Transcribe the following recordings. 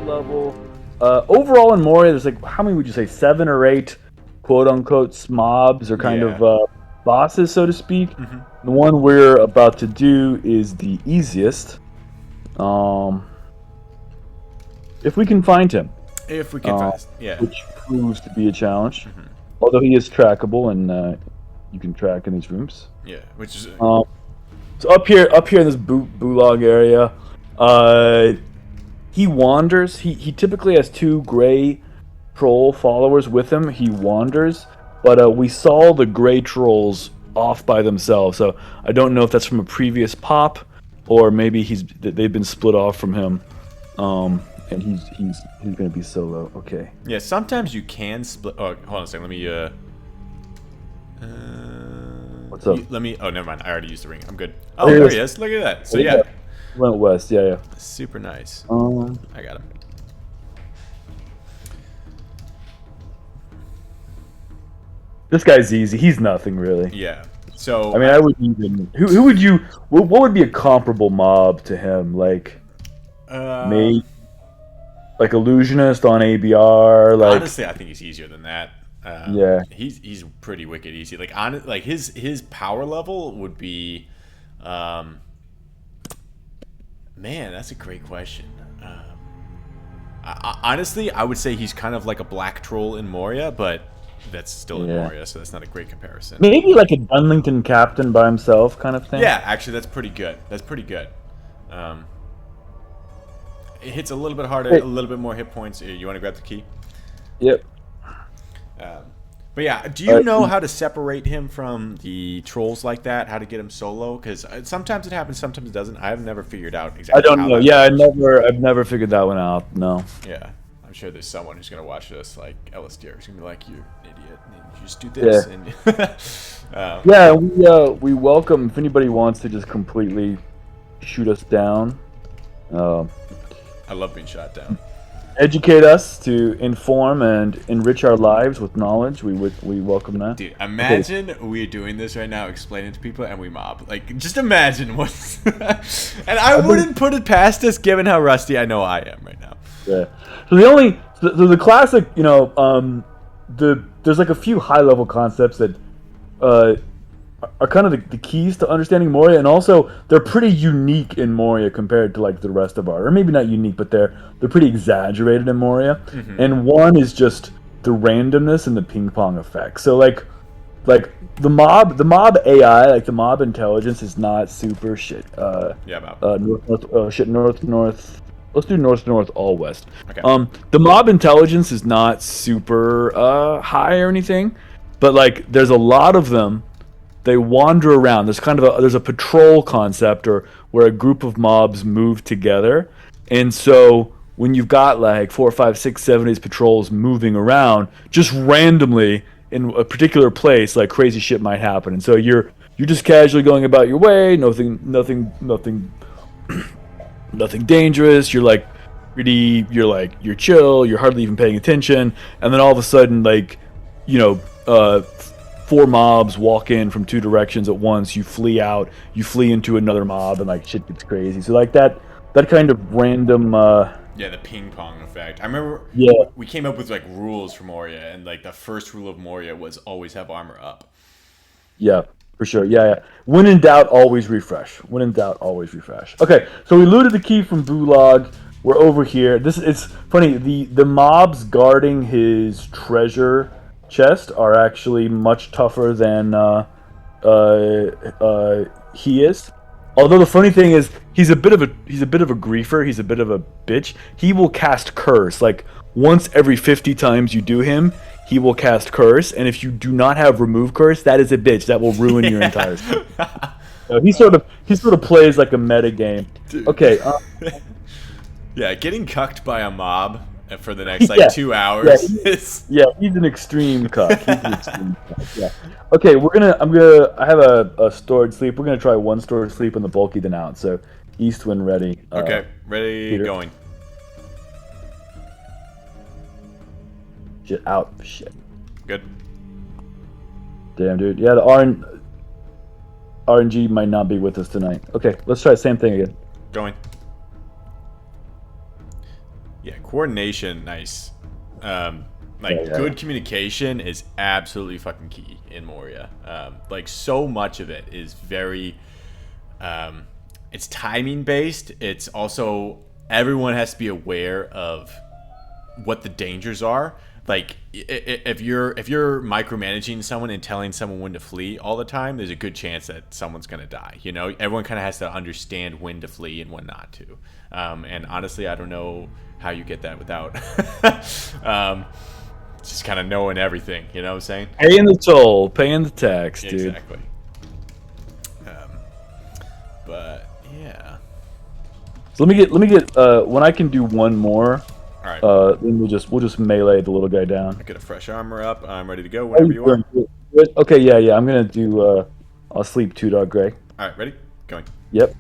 level. Overall in Moria, there's like, how many would you say? 7 or 8 quote-unquote SMOBs or kind of bosses, so to speak. Mm-hmm. The one we're about to do is the easiest. If we can find him. If we can find, yeah. Which proves to be a challenge. Mm-hmm. Although he is trackable and you can track in these rooms. Yeah, which is... So up here in this Bulag area, he wanders. He typically has 2 gray troll followers with him. He wanders, but we saw the gray trolls off by themselves. So I don't know if that's from a previous pop, or maybe they've been split off from him, and he's gonna be solo. Okay. Yeah, sometimes you can split. Oh, hold on a second. Let me. What's up? Let me. Oh, never mind. I already used the ring. I'm good. Oh, there he is. Look at that. So yeah. Went west. Yeah. Super nice. I got him. This guy's easy. He's nothing really. Yeah. So I mean, I would even. Who would you? What would be a comparable mob to him? Like, maybe like Illusionist on ABR. Like, honestly, I think he's easier than that. Yeah. He's pretty wicked easy. Like his power level would be, man, that's a great question. Honestly, I would say he's kind of like a black troll in Moria, but that's still in Moria, so that's not a great comparison. Maybe like a Dunlington captain by himself kind of thing. Yeah, actually, that's pretty good. That's pretty good. It hits a little bit harder, a little bit more hit points. You want to grab the key? Yep. But yeah, do you know how to separate him from the trolls like that? How to get him solo? Because sometimes it happens, sometimes it doesn't. I've never figured out exactly. I don't know. Yeah, I've never figured that one out. No. Yeah, I'm sure there's someone who's gonna watch this, like LSDR, who's gonna be like, "You're an idiot. And you just do this." Yeah. And, yeah, we welcome if anybody wants to just completely shoot us down. I love being shot down. Educate us, to inform and enrich our lives with knowledge. We welcome that. Dude, imagine we're doing this right now, explaining to people, and we mob. Like, just imagine what's... And I wouldn't put it past us, given how rusty I know I am right now. Yeah. So the classic, there's like a few high level concepts that are kind of the keys to understanding Moria, and also they're pretty unique in Moria compared to like the rest of or maybe not unique, but they're pretty exaggerated in Moria. Mm-hmm. And one is just the randomness and the ping pong effect. So like the mob AI, like the mob intelligence is not super shit. North. Let's do north, all west. Okay. The mob intelligence is not super high or anything, but like there's a lot of them. They wander around. There's a patrol concept, or where a group of mobs move together, and so when you've got like 4, 5, 6, 7 of these patrols moving around just randomly in a particular place, like crazy shit might happen, and so you're just casually going about your way, nothing dangerous. You're chill. You're hardly even paying attention, and then all of a sudden, 4 mobs walk in from 2 directions at once. You flee out. You flee into another mob, and like shit gets crazy. So like that kind of random. Yeah, the ping pong effect. I remember. Yeah. We came up with like rules for Moria, and like the first rule of Moria was always have armor up. Yeah, for sure. Yeah. When in doubt, always refresh. Okay, so we looted the key from Bulag. We're over here. It's funny. The mobs guarding his treasure chest are actually much tougher than he is. Although the funny thing is, he's a bit of a griefer. He's a bit of a bitch. He will cast curse like once every 50 times you do him. He will cast curse, and if you do not have remove curse, that is a bitch. That will ruin your entire stuff. So he sort of plays like a meta game. Dude. Okay. Yeah, getting cucked by a mob for the next 2 hours. Yeah, he's an extreme cuck. Yeah. Okay, I have a stored sleep. We're gonna try one stored sleep and the bulky denounce. So Eastwind ready. Okay, ready, Peter. Going. Shit out. Shit. Good. Damn, dude. Yeah, the RNG might not be with us tonight. Okay, let's try the same thing again. Going. Yeah, coordination, nice. Good communication is absolutely fucking key in Moria. Like, so much of it is very, it's timing based. It's also, everyone has to be aware of what the dangers are. Like, if you're micromanaging someone and telling someone when to flee all the time, there's a good chance that someone's gonna die. You know, everyone kind of has to understand when to flee and when not to. And honestly, I don't know how you get that without just kind of knowing everything. You know what I'm saying? Paying the toll, paying the tax, dude. Exactly. But yeah. So let me get when I can do one more. All right. Then we'll just melee the little guy down. I get a fresh armor up. I'm ready to go whenever you are. Okay, yeah. I'm gonna do. I'll sleep 2-Dog Gray. All right, ready? Going. Yep.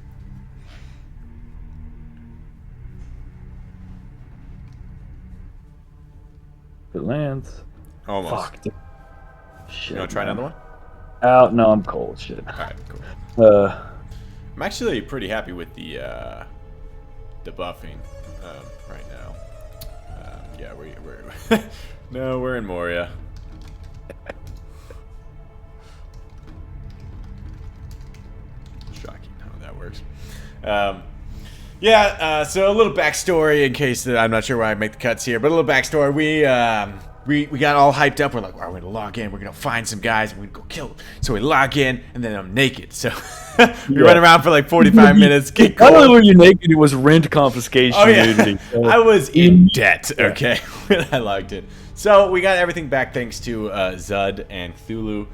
If it lands. Almost. Fuck. Shit. You want to try another one? Out. No, I'm cold. Shit. All right, cool. I'm actually pretty happy with the buffing right now. Yeah, we're no, we're in Moria. Shocking how that works. So a little backstory in case that I'm not sure why I make the cuts here, but a little backstory. We got all hyped up. We're like, we're gonna log in. We're gonna find some guys. And we're gonna go kill them. So we log in, and then I'm naked. So we run around for like 45 minutes. Get Not only were you naked, it was rent confiscation. Oh yeah, I was in debt. Okay, when I logged in. So we got everything back thanks to Zud and Cthulhu.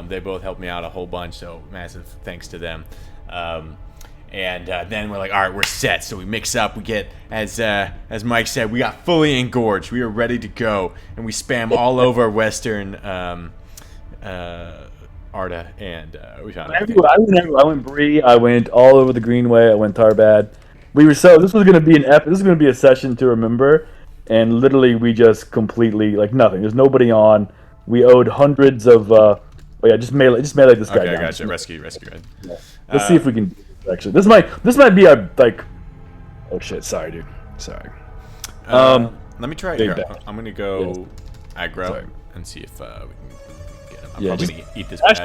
They both helped me out a whole bunch. So massive thanks to them. And then we're like, all right, we're set. So we mix up. We get, as Mike said, we got fully engorged. We are ready to go, and we spam all over Western Arda, and we found everything. I went Bree. I went all over the Greenway. I went Tarbad. This was gonna be this was gonna be a session to remember, and literally we just completely like nothing. There's nobody on. We owed hundreds of. Just melee this guy. Okay, down. Gotcha. Rescue. Right? Yeah. Let's see if we can. Actually, this might be our like. Oh shit! Sorry, dude. Sorry. Let me try it here. I'm gonna go aggro and see if we can get him. I'm probably gonna eat this bash,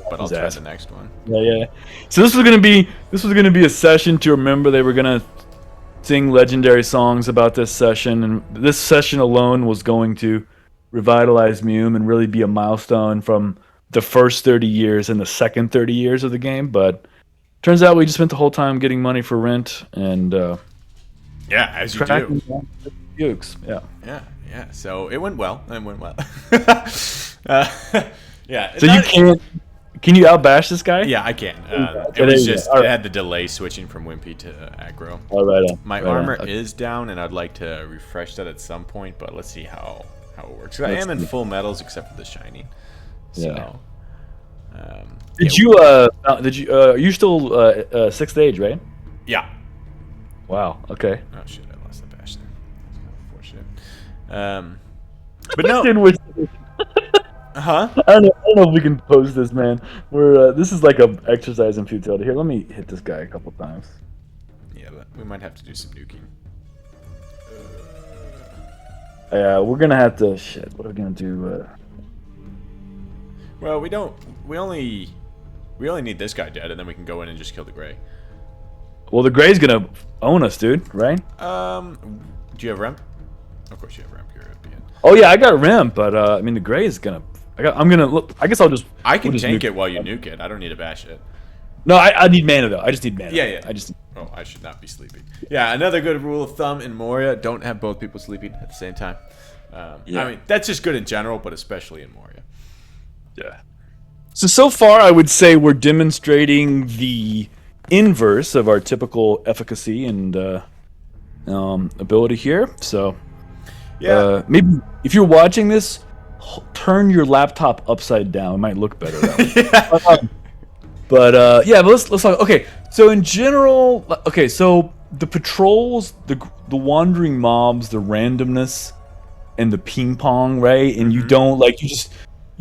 but I'll try the next one. Yeah. So this was gonna be a session to remember. They were gonna sing legendary songs about this session, and this session alone was going to revitalize Mume and really be a milestone from the first 30 years and the second 30 years of the game, but. Turns out we just spent the whole time getting money for rent and as you do. Ukes. Yeah. So it went well. Yeah. So can you outbash this guy? Yeah, I can. It was just it had the delay switching from Wimpy to aggro. All right. My armor is down, and I'd like to refresh that at some point, but let's see how it works. I am in full metals except for the shining. So, are you still 6th age, right? Yeah. Wow. Okay. Oh shit! I lost the bash there. That's kind of unfortunate. But no. Huh? I don't know if we can post this, man. This is like a exercise in futility. Here, let me hit this guy a couple times. Yeah, we might have to do some nuking. Yeah, we're gonna have to. Shit. What are we gonna do? Well, we only need this guy dead, and then we can go in and just kill the gray. Well, the gray's gonna own us, dude. Right? Do you have ramp? Of course you have ramp. You're at the end. Oh yeah, I got ramp, but I mean the gray is gonna. I'm gonna look. I guess I'll just. I can tank it while you nuke it. I don't need to bash it. No, I need mana though. I just need mana. Yeah. Oh, I should not be sleeping. Yeah, another good rule of thumb in Moria: don't have both people sleeping at the same time. I mean that's just good in general, but especially in Moria. Yeah. So far, I would say we're demonstrating the inverse of our typical efficacy and ability here. So, maybe if you're watching this, turn your laptop upside down. It might look better that way. But let's talk. Okay, so in general, so the patrols, the wandering mobs, the randomness, and the ping pong, right? And you don't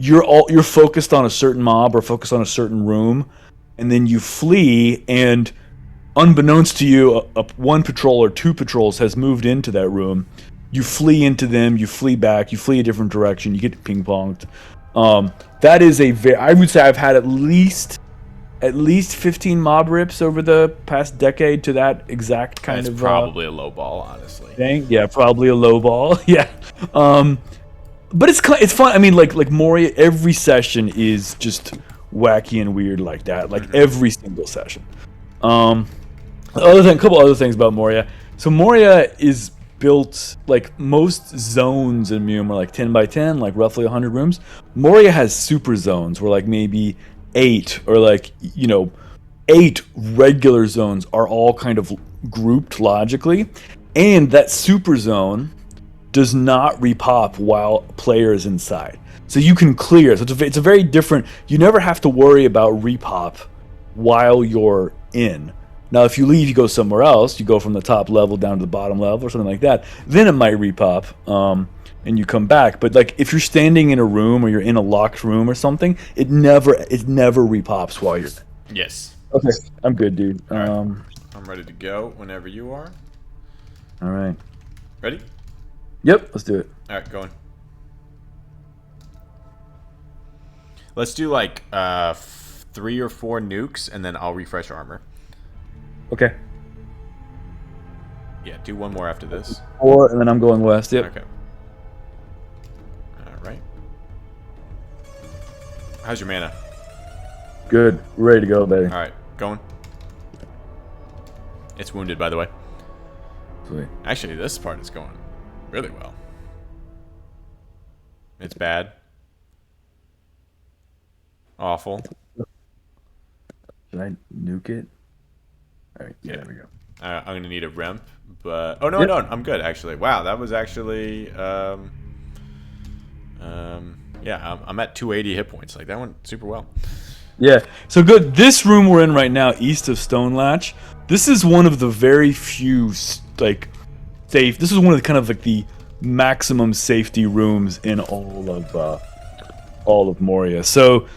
you're focused on a certain mob or focused on a certain room, and then you flee, and unbeknownst to you, one patrol or two patrols has moved into that room. You flee into them, you flee back, you flee a different direction, you get ping-ponged. That is I would say I've had at least 15 mob rips over the past decade to that exact kind of... probably a low ball, honestly. Thing. Yeah, probably a low ball. Yeah. But it's fun. I mean, like Moria, every session is just wacky and weird like that. Like every single session. A couple other things about Moria. So Moria is built like most zones in Mume are like 10 by 10, like roughly 100 rooms. Moria has super zones where like maybe 8 or like 8 regular zones are all kind of grouped logically, and that super zone does not repop while player is inside. So you can clear. So it's a very different. You never have to worry about repop while you're in. Now, if you leave, you go somewhere else. You go from the top level down to the bottom level or something like that. Then it might repop, and you come back. But like if you're standing in a room or you're in a locked room or something, it never repops while you're in. Yes. Okay, I'm good, dude. All right. I'm ready to go whenever you are. All right. Ready? Yep, let's do it. All right, going. Let's do like 3 or 4 nukes, and then I'll refresh armor. Okay. Yeah, do one more after this. 4, and then I'm going west. Yep. Okay. All right. How's your mana? Good. Ready to go, baby. All right, going. It's wounded, by the way. Sweet. Actually, this part is going really well. It's bad. Awful. Should I nuke it? All right, yeah, there we go. I'm going to need a remp, but... Oh, no, I don't. I'm good, actually. Wow, that was actually... yeah, I'm at 280 hit points. Like, that went super well. Yeah, so good. This room we're in right now, east of Stone Latch, this is one of the very few, like, safe... This is one of the kind of, like, the maximum safety rooms in all of Moria. So,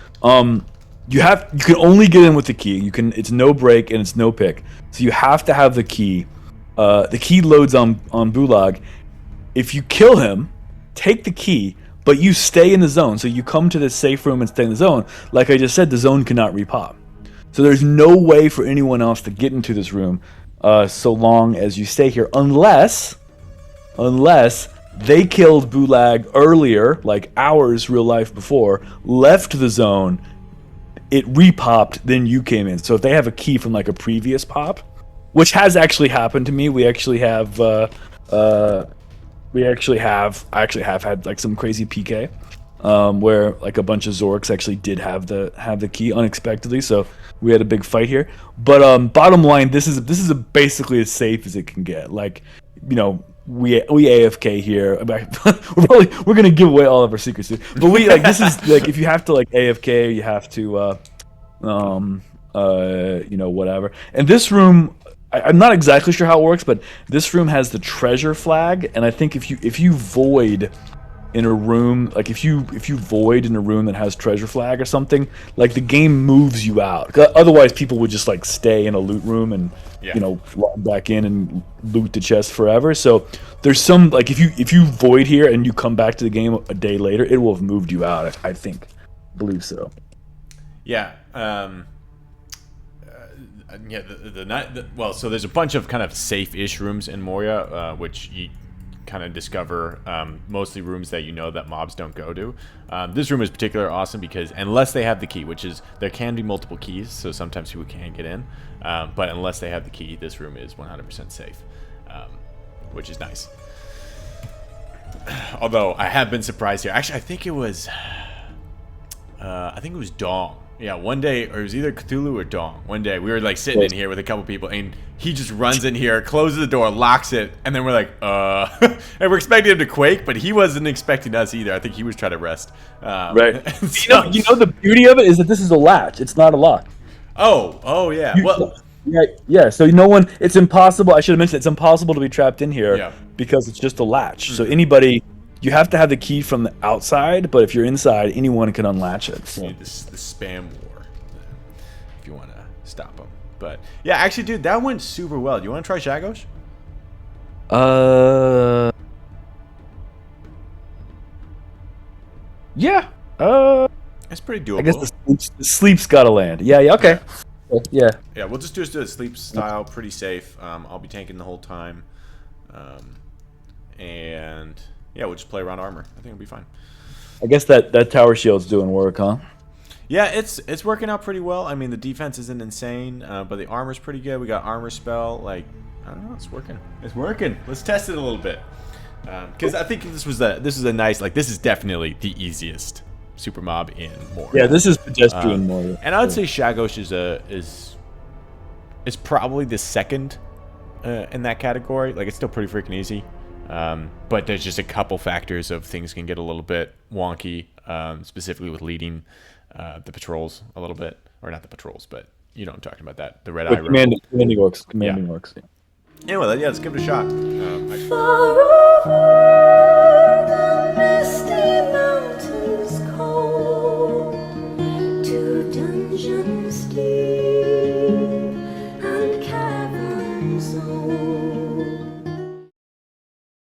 you can only get in with the key. It's no break and it's no pick. So you have to have the key. The key loads on Bulag. If you kill him, take the key, but you stay in the zone. So you come to this safe room and stay in the zone. Like I just said, the zone cannot repop. So there's no way for anyone else to get into this room so long as you stay here, unless they killed Bulag earlier, like hours real life before, left the zone, it repopped, then you came in. So if they have a key from like a previous pop, which has actually happened to me, I actually have had like some crazy PK where like a bunch of Zorks actually did have the key unexpectedly. So we had a big fight here. But bottom line, this is basically as safe as it can get. Like, we AFK here. We're gonna give away all of our secrets, but this is like if you have to like AFK, you have to whatever. And this room, I'm not exactly sure how it works, but this room has the treasure flag, and I think if you void in a room, like if you void in a room that has treasure flag or something, like the game moves you out. Otherwise, people would just like stay in a loot room and log back in and loot the chest forever. So there's some like if you void here and you come back to the game a day later, it will have moved you out. I believe so. Yeah. Well, so there's a bunch of kind of safe-ish rooms in Moria, which you kind of discover mostly rooms that that mobs don't go to. This room is particularly awesome because unless they have the key, which is there can be multiple keys, so sometimes people can't get in, but unless they have the key, this room is 100% safe, which is nice. Although I have been surprised here. Actually, I think it was Dong. Yeah, one day, or it was either Cthulhu or Dong. One day, we were like sitting in here with a couple people, and he just runs in here, closes the door, locks it, and then we're like, and we're expecting him to quake, but he wasn't expecting us either. I think he was trying to rest. Right. So, the beauty of it is that this is a latch. It's not a lock. Oh yeah. Yeah. So no one. It's impossible. I should have mentioned it's impossible to be trapped in here because it's just a latch. So anybody. You have to have the key from the outside, but if you're inside, anyone can unlatch it. So. The spam war, if you want to stop them. But yeah, actually, dude, that went super well. Do you want to try Shagos? Yeah. It's pretty doable. I guess the sleep's got to land. Yeah. Okay. Yeah. Yeah, we'll just do it sleep style, pretty safe. I'll be tanking the whole time, and yeah, we'll just play around armor. I think it'll be fine. I guess that tower shield's doing work, huh? Yeah, it's working out pretty well. I mean, the defense isn't insane, but the armor's pretty good. We got armor spell. Like, I don't know, it's working. It's working. Let's test it a little bit, because I think this is a nice, like, this is definitely the easiest super mob in Moria. Yeah, this is pedestrian Moria. And I would say Shagos is probably the second in that category. Like, it's still pretty freaking easy. But there's just a couple factors of things can get a little bit wonky, specifically with leading the patrols a little bit. Or not the patrols, but you know what I'm talking about, that. The red eye. Commanding orcs. Commanding orcs. Yeah. Anyway, yeah, let's give it a shot. Far over the misty mountains cold, to dungeons deep and caverns old.